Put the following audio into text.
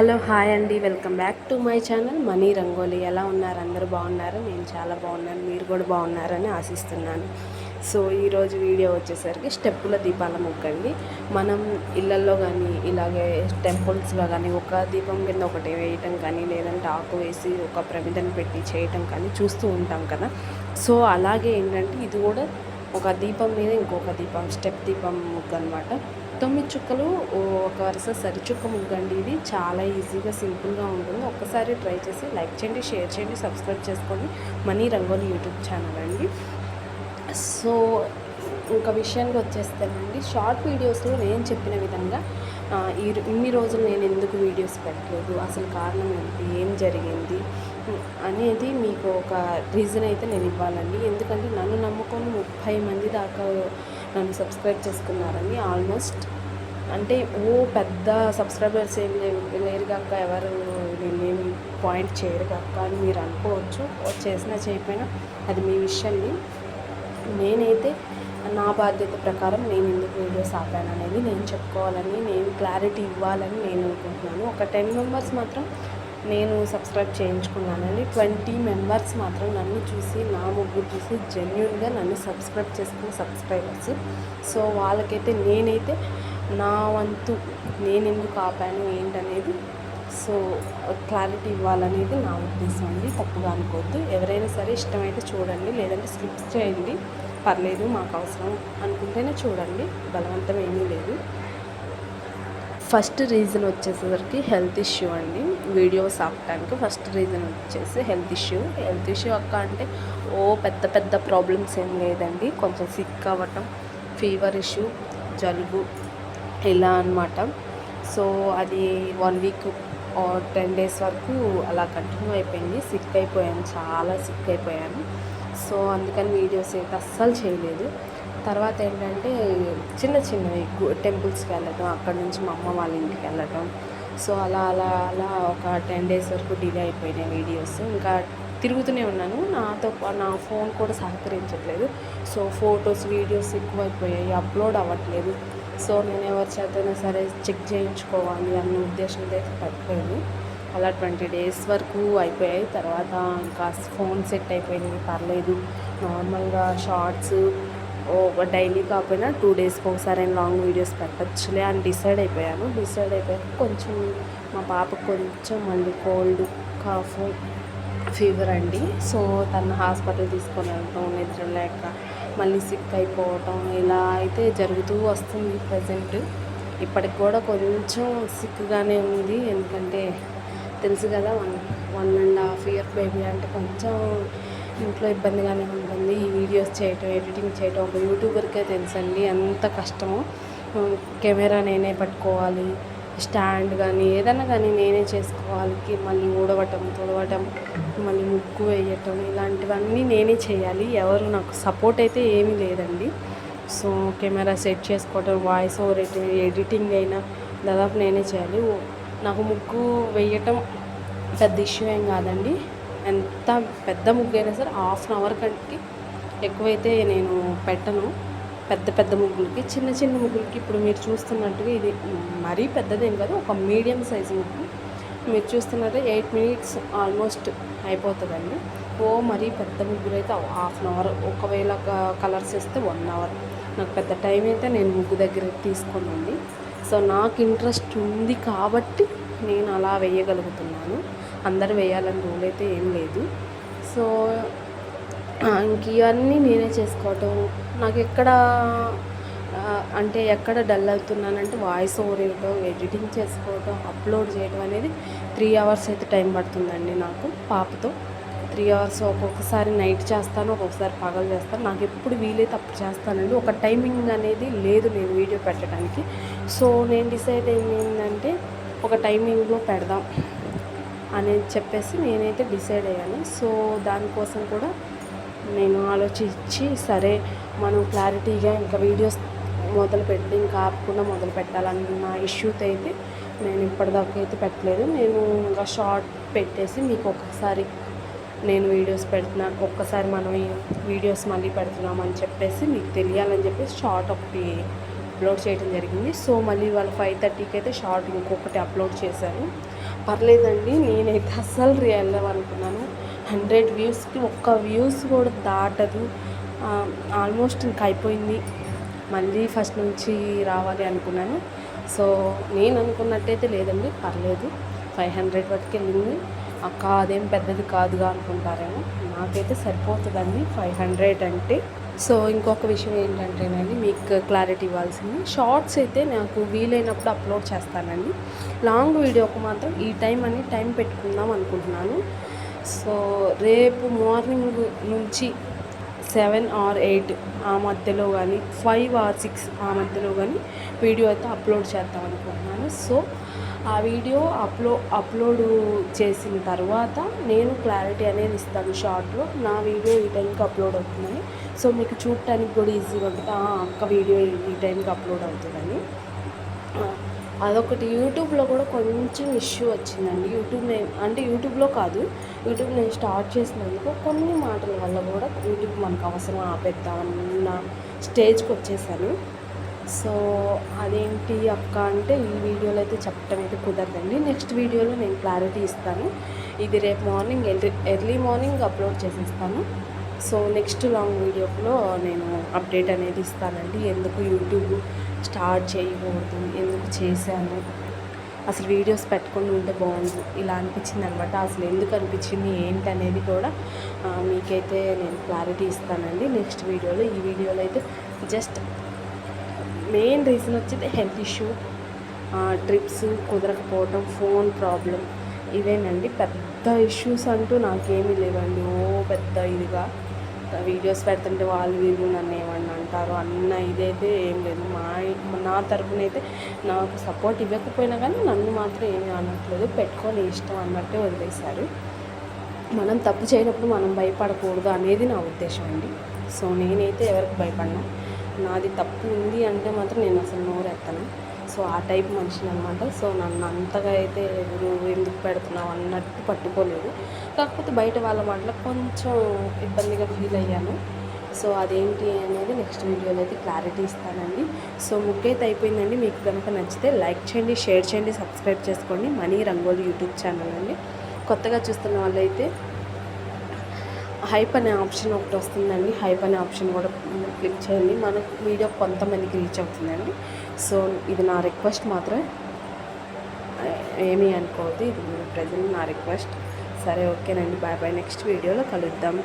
Hello hi అండి, welcome back to my channel money rangoli. ఎలా ఉన్నారు? అందరూ బాగున్నారు? నేను చాలా బాగున్నాను, మీరు కూడా బాగున్నారని ఆశిస్తున్నాను. సో ఈరోజు వీడియో వచ్చేసరికి స్టెప్పుల దీపాల ముగ్గండి. మనం ఇళ్ళల్లో కానీ ఇలాగే టెంపుల్స్లో కానీ ఒక దీపం కింద ఒకటి వేయటం కానీ, లేదంటే ఆకు వేసి ఒక ప్రమిదను పెట్టి చేయటం కానీ చూస్తూ ఉంటాం కదా. సో అలాగే ఏంటంటే ఇది కూడా ఒక దీపం మీద ఇంకొక దీపం, స్టెప్ దీపం ముగ్గు అనమాట. 9 చుక్కలు ఒక వరుస సరిచుక్క ముగ్గండి. ఇది చాలా ఈజీగా సింపుల్గా ఉంటుంది. ఒక్కసారి ట్రై చేసి లైక్ చేయండి, షేర్ చేయండి, సబ్స్క్రైబ్ చేసుకోండి. మనీ రంగోలీ యూట్యూబ్ ఛానల్ అండి. సో ఇంకా విషయానికి వచ్చేస్తానండి, షార్ట్ వీడియోస్లో నేను చెప్పిన విధంగా ఇన్ని రోజులు నేను ఎందుకు వీడియోస్ పెట్టలేదు, అసలు కారణం ఏంటి, ఏం జరిగింది అనేది మీకు ఒక రీజన్ అయితే నేను ఇవ్వాలండి. ఎందుకంటే నన్ను నమ్ముకొని 30 మంది దాకా నన్ను సబ్స్క్రైబ్ చేసుకున్నారండి. ఆల్మోస్ట్ అంటే పెద్ద సబ్స్క్రైబర్స్ ఏం లేరు కాక, ఎవరు నేనేమి పాయింట్ చేయరు కాక అని మీరు అనుకోవచ్చు. చేసినా చేయకపోయినా అది మీ విషయాన్ని. నేనైతే నా బాధ్యత ప్రకారం నేను ఎందుకు వీడియోస్ ఆపాను అనేది నేను చెప్పుకోవాలని, నేను క్లారిటీ ఇవ్వాలని నేను అనుకుంటున్నాను. ఒక 10 మెంబర్స్ మాత్రం నేను సబ్స్క్రైబ్ చేయించుకున్నానండి. 20 మెంబర్స్ మాత్రం నన్ను చూసి, నా ముగ్గురు చూసి జెన్యూన్గా నన్ను సబ్స్క్రైబ్ చేసుకున్న సబ్స్క్రైబర్స్. సో వాళ్ళకైతే నేనైతే నా వంతు నేను ఎందుకు ఆపాను ఏంటనేది సో క్లారిటీ ఇవ్వాలనేది నా ఉద్దేశం అండి. తప్పుగా అనుకోవద్దు. ఎవరైనా సరే ఇష్టమైతే చూడండి, లేదంటే స్కిప్ చేయండి, పర్లేదు, మాకు అవసరం అనుకుంటేనే చూడండి, బలవంతం ఏమీ లేదు. ఫస్ట్ రీజన్ వచ్చేసరికి హెల్త్ ఇష్యూ అండి. వీడియోస్ ఆపడానికి ఫస్ట్ రీజన్ వచ్చేసి హెల్త్ ఇష్యూ అక్క అంటే పెద్ద పెద్ద ప్రాబ్లమ్స్ ఏం లేదండి. కొంచెం సిక్ అవ్వటం, ఫీవర్ ఇష్యూ, జలుబు ఇలా అనమాట. సో అది 1 వీక్ 10 డేస్ వరకు అలా కంటిన్యూ అయిపోయింది. సిక్ అయిపోయాను, చాలా సిక్ అయిపోయాను. సో అందుకని వీడియోస్ అయితే అస్సలు చేయలేదు. తర్వాత ఏంటంటే చిన్నవి టెంపుల్స్కి వెళ్ళటం, అక్కడ నుంచి మా అమ్మ వాళ్ళ ఇంటికి వెళ్ళటం. సో అలా అలా అలా ఒక 10 డేస్ వరకు డిలే అయిపోయినాయి వీడియోస్. ఇంకా తిరుగుతూనే ఉన్నాను, నా ఫోన్ కూడా సహకరించట్లేదు. సో ఫొటోస్, వీడియోస్ ఎక్కువైపోయాయి, అప్లోడ్ అవ్వట్లేదు. సో నేను ఎవరి చేతైనా సరే చెక్ చేయించుకోవాలి అన్న ఉద్దేశంతో అయితే పెట్టలేదు. అలా 20 డేస్ వరకు అయిపోయాయి. తర్వాత ఇంకా ఫోన్ సెట్ అయిపోయింది, పర్లేదు, నార్మల్గా షార్ట్స్ డైలీ కాకపోయినా 2 డేస్కి ఒకసారి లాంగ్ వీడియోస్ పెట్టచ్చులే అని డిసైడ్ అయిపోయాక కొంచెం మా పాపకు కొంచెం మళ్ళీ కోల్డ్, కాఫ్, ఫీవర్ అండి. సో తను హాస్పిటల్ తీసుకొని వెళ్తాం, నిద్ర లేక మళ్ళీ సిక్ అయిపోవటం ఇలా అయితే జరుగుతూ వస్తుంది ప్రజెంట్. ఇప్పటికి కూడా కొంచెం సిక్గానే ఉంది. ఎందుకంటే తెలుసు కదా, 1.5 ఇయర్ బేబీ అంటే కొంచెం ఇంట్లో ఇబ్బందిగానే ఉంటుంది. ఈ వీడియోస్ చేయటం, ఎడిటింగ్ చేయటం ఒక యూట్యూబర్కే తెలుసండి ఎంత కష్టమో. కెమెరా నేనే పట్టుకోవాలి, స్టాండ్ కానీ ఏదైనా కానీ నేనే చేసుకోవాలి. మళ్ళీ ఊడవటం, తుడవటం, మళ్ళీ ముగ్గు వేయటం, ఇలాంటివన్నీ నేనే చేయాలి. ఎవరు నాకు సపోర్ట్ అయితే ఏమీ లేదండి. సో కెమెరా సెట్ చేసుకోవటం, వాయిస్ ఓవర్ ఎడిటింగ్ అయినా దాదాపు నేనే చేయాలి. నాకు ముగ్గు వేయటం పెద్ద ఇష్యూ ఏం కాదండి. ఎంత పెద్ద ముగ్గు అయినా సరే ½ అన్ అవర్ కంటే ఎక్కువైతే నేను పెట్టను. పెద్ద ముగ్గులకి, చిన్న ముగ్గులకి ఇప్పుడు మీరు చూస్తున్నట్టుగా ఇది మరీ పెద్దదేం కాదు, ఒక మీడియం సైజు ముగ్గు మీరు చూస్తున్నట్టే 8 minutes ఆల్మోస్ట్ అయిపోతుందండి. మరీ పెద్ద ముగ్గులు అయితే ½ అన్ అవర్, ఒకవేళ కలర్స్ వేస్తే 1 అవర్. నాకు పెద్ద టైం అయితే నేను ముగ్గు దగ్గర తీసుకోనండి. సో నాకు ఇంట్రెస్ట్ ఉంది కాబట్టి నేను అలా వేయగలుగుతున్నాను. అందరూ వేయాలని రూల్ అయితే ఏం లేదు. సో ఇంక ఇవన్నీ నేనే చేసుకోవటం. నాకు ఎక్కడ డల్ అవుతున్నానంటే వాయిస్ ఓవర్ వేయటం, ఎడిటింగ్ చేసుకోవటం, అప్లోడ్ చేయడం అనేది 3 hours అయితే టైం పడుతుందండి నాకు పాపతో. 3 hours ఒక్కొక్కసారి నైట్ చేస్తాను, ఒక్కొక్కసారి పగలు చేస్తాను. నాకు ఎప్పుడు వీలైతే అప్పుడు చేస్తానండి. ఒక టైమింగ్ అనేది లేదు నేను వీడియో పెట్టడానికి. సో నేను డిసైడ్ ఏంటంటే ఒక టైమింగ్లో పెడదాం అనేది చెప్పేసి నేనైతే డిసైడ్ అయ్యాను. సో దానికోసం కూడా నేను ఆలోచించి, సరే మనం క్లారిటీగా ఇంకా వీడియోస్ ఇంకా ఆపకుండా మొదలు పెట్టాలన్న ఇష్యూతో అయితే నేను ఇప్పటిదాకా అయితే పెట్టలేదు. నేను ఇంకా షార్ట్ పెట్టేసి మీకు ఒక్కసారి నేను వీడియోస్ పెడుతున్నాను, ఒక్కసారి మనం ఈ వీడియోస్ మళ్ళీ పెడుతున్నామని చెప్పేసి మీకు తెలియాలని చెప్పేసి షార్ట్ ఒకటి అప్లోడ్ చేయడం జరిగింది. సో మళ్ళీ వాళ్ళు 5:30కి అయితే షార్ట్ ఇంకొకటి అప్లోడ్ చేశాను. పర్లేదండి. నేనైతే అస్సలు వెళ్ళవనుకున్నాను. 100 వ్యూస్‌కి ఒక్క వ్యూస్ కూడా దాటదు. ఆల్మోస్ట్ ఇంక అయిపోయింది. మళ్ళీ ఫస్ట్ నుంచి రావాలి అనుకున్నాను. సో నేను అనుకున్నట్టయితే లేదండి, పర్లేదు. 500 వరకు వెళ్ళింది. అక్క అదేం పెద్దది కాదుగా అనుకుంటారేమో. నాకైతే సరిపోతుందండి 500 అంటే. సో ఇంకొక విషయం ఏంటంటేనండి, మీకు క్లారిటీ ఇవ్వాల్సింది, షార్ట్స్ అయితే నాకు వీలైనప్పుడు అప్లోడ్ చేస్తానండి. లాంగ్ వీడియోకి మాత్రం ఈ టైం పెట్టుకుందాం అనుకుంటున్నాను. సో రేపు మార్నింగ్ నుంచి 7 ఆర్ 8 ఆ మధ్యలో కానీ, 5 ఆర్ 6 ఆ మధ్యలో కానీ వీడియో అయితే అప్లోడ్ చేద్దాం అనుకుంటున్నాను. సో ఆ వీడియో అప్లోడ్ చేసిన తర్వాత నేను క్లారిటీ అనేది ఇస్తాను షార్ట్లో. నా వీడియో ఈ టైంకి అప్లోడ్ అవుతుందని. సో మీకు చూడటానికి కూడా ఈజీగా ఉంటుంది, అక్క వీడియో ఈ టైంకి అప్లోడ్ అవుతుందని. అదొకటి. యూట్యూబ్లో కూడా కొంచెం ఇష్యూ వచ్చిందండి. యూట్యూబ్లో కాదు, యూట్యూబ్ నేను స్టార్ట్ చేసినందుకు కొన్ని మాటల వల్ల కూడా యూట్యూబ్ మనకు అవసరం ఆపేద్దామన్న స్టేజ్కి వచ్చేసాను. సో అదేంటి అక్క అంటే, ఈ వీడియోలో అయితే చెప్పడం అయితే కుదరదండి. నెక్స్ట్ వీడియోలో నేను క్లారిటీ ఇస్తాను. ఇది రేపు మార్నింగ్ ఎర్లీ మార్నింగ్ అప్లోడ్ చేసేస్తాను. సో నెక్స్ట్ లాంగ్ వీడియోలో నేను అప్డేట్ అనేది ఇస్తానండి. ఎందుకు యూట్యూబ్ స్టార్ట్ చేయకూడదు, ఎందుకు చేశాను, అసలు వీడియోస్ పెట్టుకొని ఉంటే బాగుండు, ఇలా అనిపించింది అనమాట. అసలు ఎందుకు అనిపించింది ఏంటనేది కూడా మీకైతే నేను క్లారిటీ ఇస్తానండి నెక్స్ట్ వీడియోలో. ఈ వీడియోలో అయితే జస్ట్ మెయిన్ రీజన్ వచ్చేది హెల్త్ ఇష్యూ, ట్రిప్స్ కుదరకపోవటం, ఫోన్ ప్రాబ్లం, ఇవేనండి. పెద్ద ఇష్యూస్ అంటూ నాకేమీ లేవండి. పెద్ద ఇదిగా వీడియోస్ పెడుతుంటే వాళ్ళు వీళ్ళు నన్ను ఏమన్నా అంటారు అన్న ఇదైతే ఏం లేదు. నా తరపున అయితే నాకు సపోర్ట్ ఇవ్వకపోయినా కానీ నన్ను మాత్రం ఏమీ అనట్లేదు. పెట్టుకొని ఇష్టం అన్నట్టే వదిలేశారు. మనం తప్పు చేయనప్పుడు మనం భయపడకూడదు అనేది నా ఉద్దేశం అండి. సో నేనైతే ఎవరికి భయపడను. నాది తప్పు ఉంది అంటే మాత్రం నేను అసలు నోరెత్తను. సో ఆ టైప్ మనిషిని అనమాట. సో నన్ను అంతగా అయితే నువ్వు ఎందుకు పెడుతున్నావు అన్నట్టు పట్టుకోలేదు. కాకపోతే బయట వాళ్ళ మాటలో కొంచెం ఇబ్బందిగా ఫీల్ అయ్యాను. సో అదేంటి అనేది నెక్స్ట్ వీడియోలో అయితే క్లారిటీ ఇస్తానండి. సో ముగ్గైతే అయిపోయిందండి. మీకు కనుక నచ్చితే లైక్ చేయండి, షేర్ చేయండి, సబ్స్క్రైబ్ చేసుకోండి. మనీ రంగోలి యూట్యూబ్ ఛానల్ అండి. కొత్తగా చూస్తున్న వాళ్ళైతే హైప్ అనే ఆప్షన్ ఒకటి వస్తుందండి. హైప్ అనే ఆప్షన్ కూడా క్లిక్ చేయండి. మన వీడియో కొంతమందికి రీచ్ అవుతుందండి. సో ఇది నా రిక్వెస్ట్ మాత్రమే, ఏమీ అనుకోవద్దు. ఇది ప్రజెంట్ నా రిక్వెస్ట్. సరే, ఓకేనండి. Bye bye. నెక్స్ట్ వీడియోలో కలుద్దాం.